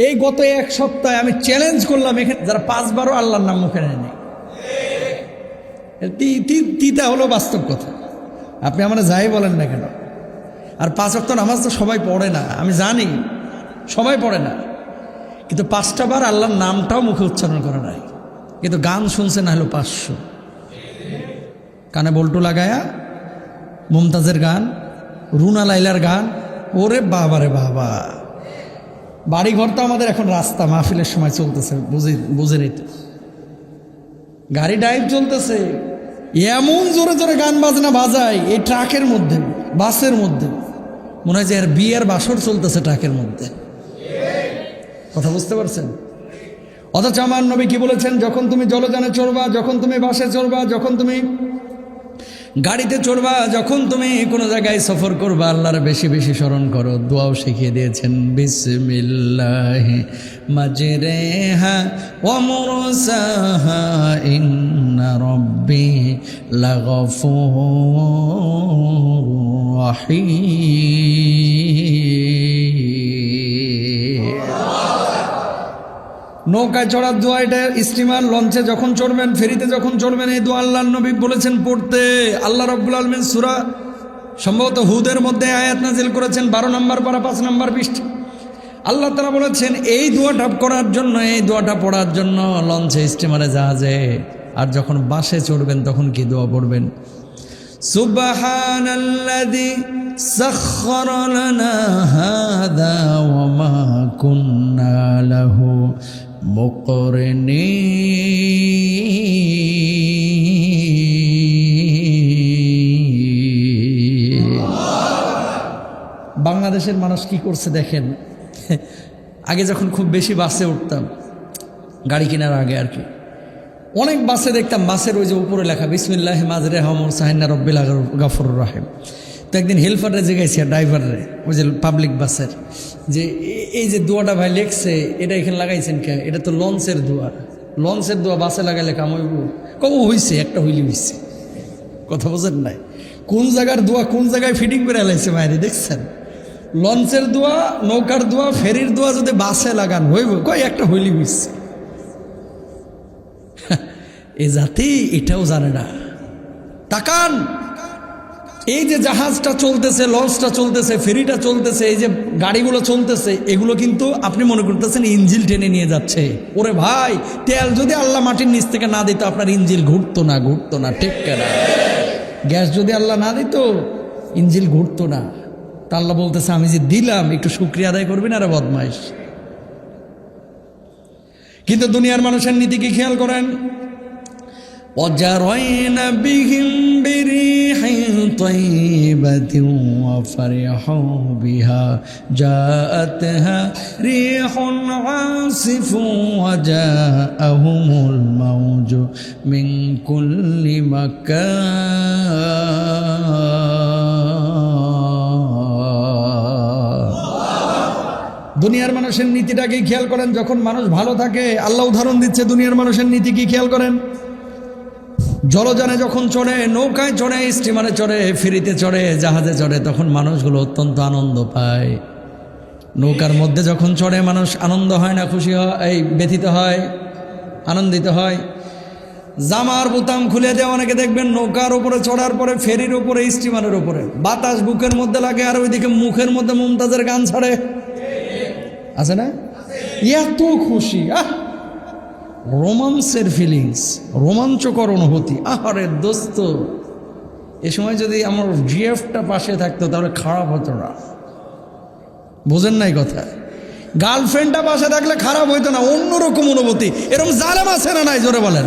এই গত এক সপ্তাহে আমি চ্যালেঞ্জ করলাম এখানে যারা 5 বারও আল্লাহর নাম মুখে নেয়নি, তিতা হলো বাস্তব কথা। আপনি আমরা যাই বলেন না কেন, আর 5 ওয়াক্ত নামাজ তো সবাই পড়ে না, আমি জানি সবাই পড়ে না, কিন্তু 5টা বার আল্লাহর নামটাও মুখে উচ্চারণ করে নাই, কিন্তু গান শুনছে না হলো 500, কানে বল্টু লাগায়া মুমতাজের গান, রুনা লাইলার গান, ওরে বাবা রে বাবা। বাড়িঘর তো আমাদের এখন রাস্তা, মাহফিলের সময় চলতেছে, বুঝে নিতে গাড়ি ড্রাইভ চলতেছে, এমন জোরে জোরে গান বাজনা বাজায় এই ট্রাকের মধ্যে, বাসের মধ্যে, মনে হয় যে আর বিয়ের বাসর চলতেছে ট্রাকের মধ্যে। কথা বুঝতে পারছেন? অথচ আমার নবী কি বলেছেন, যখন তুমি জলযানে চড়বা, যখন তুমি বাসে চড়বা, যখন তুমি গাড়িতে চড়বা, যখন তুমি কোনো জায়গায় সফর করবা, আল্লাহর বেশি বেশি স্মরণ করো। দোয়াও শিখিয়ে দিয়েছেন, বিসমিল্লাহি মাজরেহা ওয়া মুরসাহা ইন্না রাব্বি লাগফুরুর রাহিম। নৌকায় চড়ার দোয়া এটা, স্টিমার লঞ্চে যখন চড়বেন, ফেরিতে যখন চড়বেন, এই দোয়া আল্লাহর নবী বলেছেন পড়তে। আল্লাহ রাব্বুল আলামিন সূরা সম্ভবত হুদের মধ্যে আয়াত নাজিল করেছেন, 12 নম্বর পারা 5 নম্বর পৃষ্ঠা। আল্লাহ তাআলা বলেছেন এই দোয়াটা করার জন্য, এই দোয়াটা পড়ার জন্য লঞ্চে, স্টিমারে, জাহাজে। আর যখন বাসে চড়বেন তখন কি দোয়া পড়বেন? সুবহানাল্লাযী সাখখারা লানা হাযা ওয়া মা কুন্না লাহু মুকরিনীন। বাংলাদেশের মানুষ কি করছে দেখেন। আগে যখন খুব বেশি বাসে উঠতাম, গাড়ি কেনার আগে আর কি, অনেক বাসে দেখতাম, বাসের ওই যে উপরে লেখা বিসমিল্লাহি মাজরেহা ওয়া মুরসাহা ইন্না রাব্বি লাগফুরুর রাহিম। তো একদিন হেল্পারে জিজ্ঞাসি, ড্রাইভারে, ওই যে পাবলিক বাসের, যে এই যে দোয়াটা ভাই লেখছে, এটা এখানে লাগাইছেন কে? এটা তো লঞ্চের দোয়া, লঞ্চের দোয়া বাসে লাগাইলে কাম হইব? কব হইছে, একটা হইলি হইছে। কথা বোঝেন নাই? কোন জায়গার দোয়া কোন জায়গায় ফিটিং করে এলাইছে বাইরে, দেখছেন? লঞ্চের দোয়া, নৌকার দোয়া, ফেরির দোয়া যদি বাসে লাগান হইব, কয় একটা হইলি হইছে। এ জাতি এটাও জানে না। তাকান, এই যে জাহাজটা চলতেছে, লঞ্চটা চলতেছে, ফেরিটা চলতেছে, এই যে গাড়িগুলো চলতেছে, এগুলো কিন্তু আপনি মনে করতেছেন ইঞ্জিল টেনে নিয়ে যাচ্ছে। ওরে ভাই, তেল যদি আল্লাহ মাটির নিচ থেকে না দিত, আপনার ইঞ্জিল ঘুরতো না, ঘুরতো না, ঠিক কেনা? গ্যাস যদি আল্লাহ না দিত, ইঞ্জিল ঘুরতো না। তা আল্লাহ বলতেছে আমি যে দিলাম, একটু শুকরিয়া আদায় করবি না রে বদমাইশ। কিন্তু দুনিয়ার মানুষের নীতি কি খেয়াল করেন? وجرين بهم بريح طيبة وفرحوا بها جاءتها ريح عاصف وجاءهم الموج من كل مكان। দুনিয়ার মানুষের নীতিটাকে খেয়াল করেন। যখন মানুষ ভালো থাকে, আল্লাহ উদাহরণ দিচ্ছে দুনিয়ার মানুষের নীতি কি খেয়াল করেন। জলযানে যখন চড়ে, নৌকায় চড়ে, স্টিমারে চড়ে, ফেরিতে চড়ে, জাহাজে চড়ে, তখন মানুষগুলো অত্যন্ত আনন্দ পায়। নৌকার মধ্যে যখন চড়ে মানুষ আনন্দ হয় না, খুশি হয়, এই ব্যথিত হয়, আনন্দিত হয়। জামার বোতাম খুলে দেওয়া, অনেকে দেখবেন নৌকার উপরে চড়ার পরে, ফেরির উপরে, স্টিমারের উপরে বাতাস বুকের মধ্যে লাগে, আর ওইদিকে মুখের মধ্যে মুমতাজের গান ছাড়ে, আছে না? এত খুশি, রোমান্সের ফিলিংস, রোমাঞ্চকর অনুভূতি। আহারে দোস্ত, এ সময় যদি আমার জিএফটা পাশে থাকতো তাহলে খারাপ হতো না। বোঝেন নাই কথা? গার্লফ্রেন্ডটা পাশে থাকলে খারাপ হইতো না, অন্যরকম অনুভূতি। এরকম জালেম আছে না নাই? জোরে বলেন।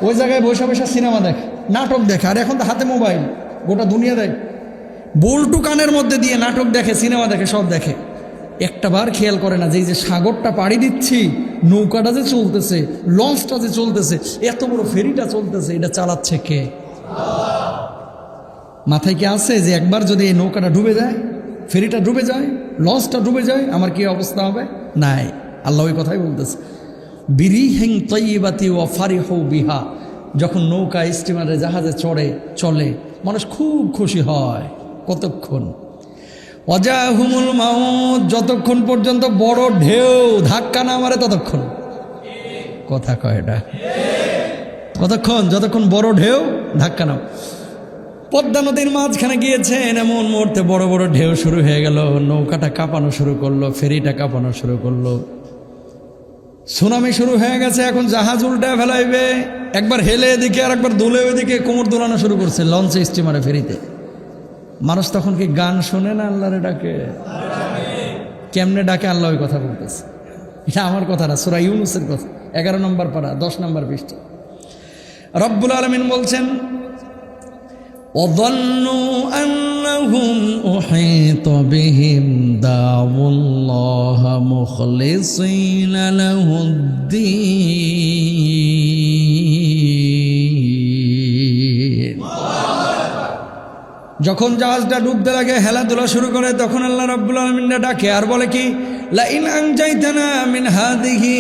ওই জায়গায় বসে বসে সিনেমা দেখে, নাটক দেখে, আর এখন তো হাতে মোবাইল, গোটা দুনিয়া দেখে, বল্টু কানের মধ্যে দিয়ে নাটক দেখে, সিনেমা দেখে, সব দেখে। একটা বার খেয়াল করে না যে এই যে সাগরটা পাড়ি দিচ্ছি, নৌকাটা যে চলতেছে, লঞ্চটা যে চলতেছে, এত বড় ফেরিটা চলতেছে, এটা চালাচ্ছে কে? মাথায় কি আছে যে একবার যদি এই নৌকাটা ডুবে যায়, ফেরিটা ডুবে যায়, লঞ্চটা ডুবে যায়, আমার কি অবস্থা হবে? নাই। আল্লাহ ওই কথাই বলতেছে, বিরিহিং তয়্যিবাতি ওয়া ফারিহু বিহা। যখন নৌকা, স্টিমারে, জাহাজে চড়ে, চলে, মানুষ খুব খুশি হয়। কতক্ষণ? ওয়াজাহুমুল মাউত, যতক্ষণ পর্যন্ত বড় ঢেউ ধাক্কা না মারে ততক্ষণ। কথা কয় এটা? কতক্ষণ? যতক্ষণ বড় ঢেউ ধাক্কা না। পদ্মা নদীর মাঝখানে গিয়েছেন, এমন মুহূর্তে বড় বড় ঢেউ শুরু হয়ে গেল, নৌকাটা কাঁপানো শুরু করলো, ফেরিটা কাঁপানো শুরু করলো, সুনামি শুরু হয়ে গেছে। এখন জাহাজ উল্টায় ফেলাইবে, একবার হেলে এদিকে আর একবার দুলে ওইদিকে, কোমর দোলানো শুরু করছে লঞ্চে, স্টিমারে, ফেরিতে। মানুষ তখন কি গান শোনে না? আল্লাহরে ডাকে। কেমনে ডাকে? আল্লাহ ওই কথা বলতেছে। এটা আমার কথা না, সূরা ইউনূসের কথা, 11 নম্বর পারা 10 নম্বর পৃষ্ঠা। রব্বুল আলামিন বলছেন, وظنوا أنهم أحيط بهم دعوا الله مخلصين له الدين। যখন জাহাজটা ডুবতে লাগে, হেলাধুলা শুরু করে, তখন আল্লাহ রাব্বুল আলামিন ডাকে আর বলে কি, লা ইন আনজাইতানা মিন হাদিহি,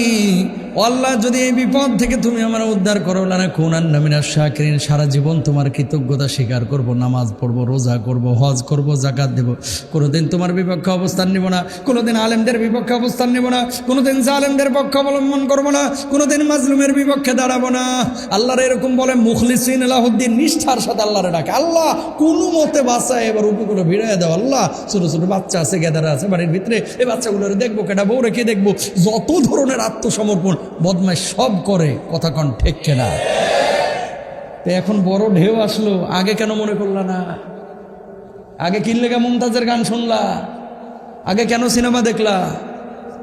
আল্লাহ যদি এই বিপদ থেকে তুমি আমার উদ্ধার করো, লানাকুনান্না মিনাশ শাকিরিন, সারা জীবন তোমার কৃতজ্ঞতা স্বীকার করব, নামাজ পড়ব, রোজা করব, হজ করব, যাকাত দেব, কোনোদিন তোমার বিপক্ষে অবস্থান নেব না, কোনোদিন আলেমদের বিপক্ষে অবস্থান নেব না, কোনোদিন জালেমদের পক্ষ অবলম্বন করব না, কোনোদিন মাজলুমের বিপক্ষে দাঁড়াবো না। আল্লাহর এরকম বলে মুখলিসিন লাহুদ্দিন, নিষ্ঠার সাথে আল্লাহরে ডাকে। আল্লাহ কোনো মতে বাঁচায়, এবার উপকূলে ভিড়ায় দাও। আল্লাহ ছোটো ছোটো বাচ্চা আছে, গেদারা আছে বাড়ির ভিতরে, এই বাচ্চাগুলোরে দেখবো, কেটা বউ রেখে দেখবো, যত ধরনের আত্মসমর্পণ বদমাইশ সব করে। কথা কন ঠিক কেনা? তো এখন বড় ঢেউ আসলো, আগে কেন মনে করলা না? আগে কিনলে কে মুমতাজের গান শুনলা? আগে কেন সিনেমা দেখলা?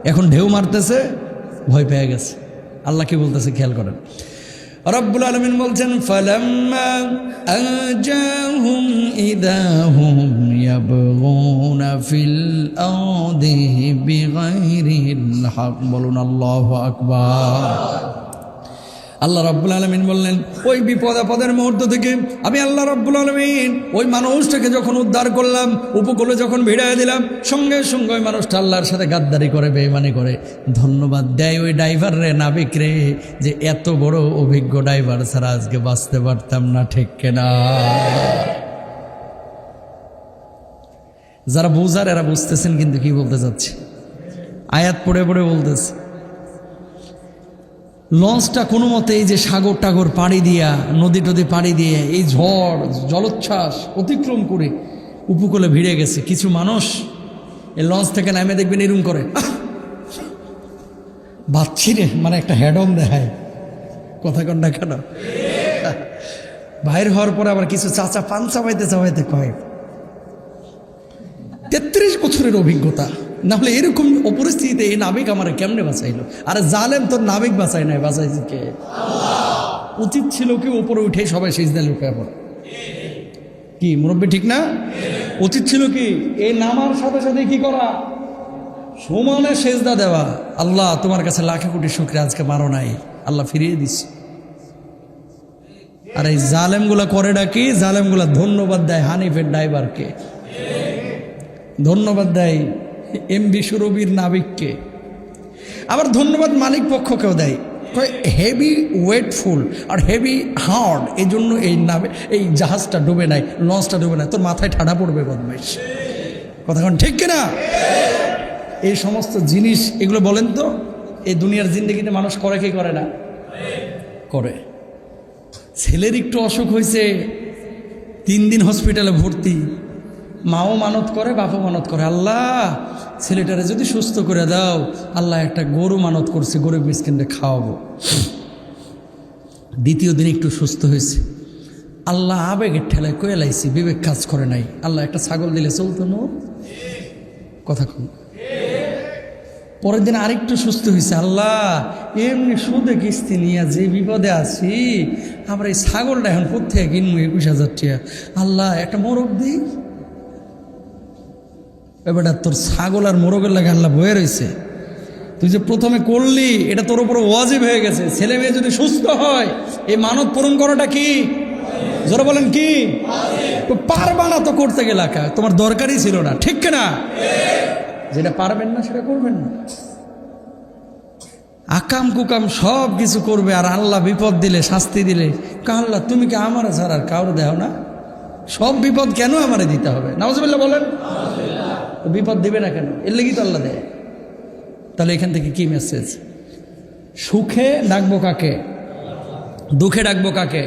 এখন ঢেউ মারতেছে, ভয় পেয়ে গেছে। আল্লাহ কি বলতেছে খেয়াল করেন। রব্বুল আলামিন বলছেন, ফালাম্মা আনজাহুম ইযা হুম ইয়াবগুনা ফিল আরদি বিগাইরিল হক। বলুন আল্লাহু আকবার। আল্লাহ রাব্বুল আলামিন বললেন, ওই বিপদ আপদের মুহূর্ত থেকে আমি আল্লাহ রাব্বুল আলামিন ওই মানুষটাকে যখন উদ্ধার করলাম, উপকূলে যখন ভিড়ায় দিলাম, সঙ্গে সঙ্গে ওই মানুষটা আল্লাহর সাথে গাদ্দারি করে, বেঈমানি করে, ধন্যবাদ দেয় ওই ড্রাইভার রে, নাবিক রে, যে এত বড় অভিজ্ঞ ড্রাইভার ছাড়া আজকে বাঁচতে পারতাম না। ঠিক কিনা? যারা বুঝার এরা বুঝতেছেন কিন্তু কি বলতে যাচ্ছে, আয়াত পড়ে পড়ে বলতেছে। লঞ্চটা কোনো মতে এই যে সাগর টাগর পাড়ি দিয়া, নদী টদি পাড়ি দিয়ে, এই ঝড় জলোচ্ছ্বাস অতিক্রম করে উপকূলে ভিড়ে গেছে। কিছু মানুষ এই লঞ্চ থেকে নামে দেখবেন এরম করে, বাচ্চি রে, মানে একটা হেডম দেখায়। কথা কন না কেন? বাইর হওয়ার পরে আবার কিছু চাচা পান চাবাইতে চাবাইতে কয় 33 বছরের অভিজ্ঞতা, নাহলে এরকম অপরিস্থিতিতে এই নাবিক আমার কেমনে বাঁচাইলো? আরে জালেম তোর নাবিক বাঁচাই নাই, বাঁচাইছে কে? উচিত ছিল কি উপরে উঠে সবাই সিজদায় লুকিয়ে পড়ে। কি মুরব্বী ঠিক না? উচিত ছিল কি এই নামার সাথে সাথে কি করা? সমানে সেজদা দেওয়া। আল্লাহ তোমার কাছে লাখে কোটি শুকরিয়া, আজকে মারো নাই, আল্লাহ ফিরিয়ে দিচ্ছে। আর এই জালেমগুলা করে ডাকি, জালেমগুলা ধন্যবাদ দেয় হানিফের ড্রাইভারকে, ধন্যবাদ দেয় এমবি সুরবির নাবিককে, আবার ধন্যবাদ মালিক পক্ষকেও দেয়। হেভি ওয়েটফুল আর হেভি হার্ড, এই জন্য এই জাহাজটা ডুবে নাই, লঞ্চটা ডুবে নাই। তোর মাথায় ঠাডা পড়বে বদমাইশ। কথা কোন ঠিক কিনা? এই সমস্ত জিনিস এগুলো বলেন তো, এই দুনিয়ার জিন্দগিতে মানুষ করে কি করে না? করে। ছেলের একটু অসুখ হয়েছে, 3 দিন হসপিটালে ভর্তি, মাও মানত করে, বাপও মানত করে, আল্লাহ ছেলেটারে যদি সুস্থ করে দাও। আল্লাহ একটা গরু মানত করছে, গরিব মিসকিনরে খাওয়াবো। 2য় দিন একটু সুস্থ হয়েছে, আল্লাহ আবেগের ঠেলায় কয়ে লাইছি, বিবেক কাজ করে নাই, আল্লাহ একটা ছাগল দিলে চলতো না। কথা কম। পরের দিন আরেকটু সুস্থ হয়েছে, আল্লাহ এমনি সুদে কিস্তি নিয়ে যে বিপদে আছি, আমরা এই ছাগলটা এখন কোথায় কিনবো? 21,000 টাকা। আল্লাহ একটা মোরগ দিই। এবারটা তোর ছাগল আর মোরগের লাগে আল্লাহ বয়ে রয়েছে। তুই যে প্রথমে করলি এটা তোর উপরে ওয়াজিব হয়ে গেছে। ছেলে মেয়ে যদি সুস্থ হয়, এই মানত পূরণ করাটা কি? জোরে বলেন কি? তো পারবা না তো করতে গেলে তোমার দরকারই ছিল না। ঠিক কিনা? যেটা পারবেন না সেটা করবেন না। আকাম কুকাম সব কিছু করবে, আর আল্লাহ বিপদ দিলে, শাস্তি দিলে, আল্লাহ তুমি কি আমার ছাড়া আর কাউরে দেও না? সব বিপদ কেন আমারে দিতে হবে? নাউজুবিল্লাহ বলেন। তো বিপদ দিবে না কেন? এর লেগেই তো আল্লাহ দেয়। তাহলে এখান থেকে কি মেসেজ? সুখে ডাকবো কাকে, দুঃখে ডাকবো কাকে?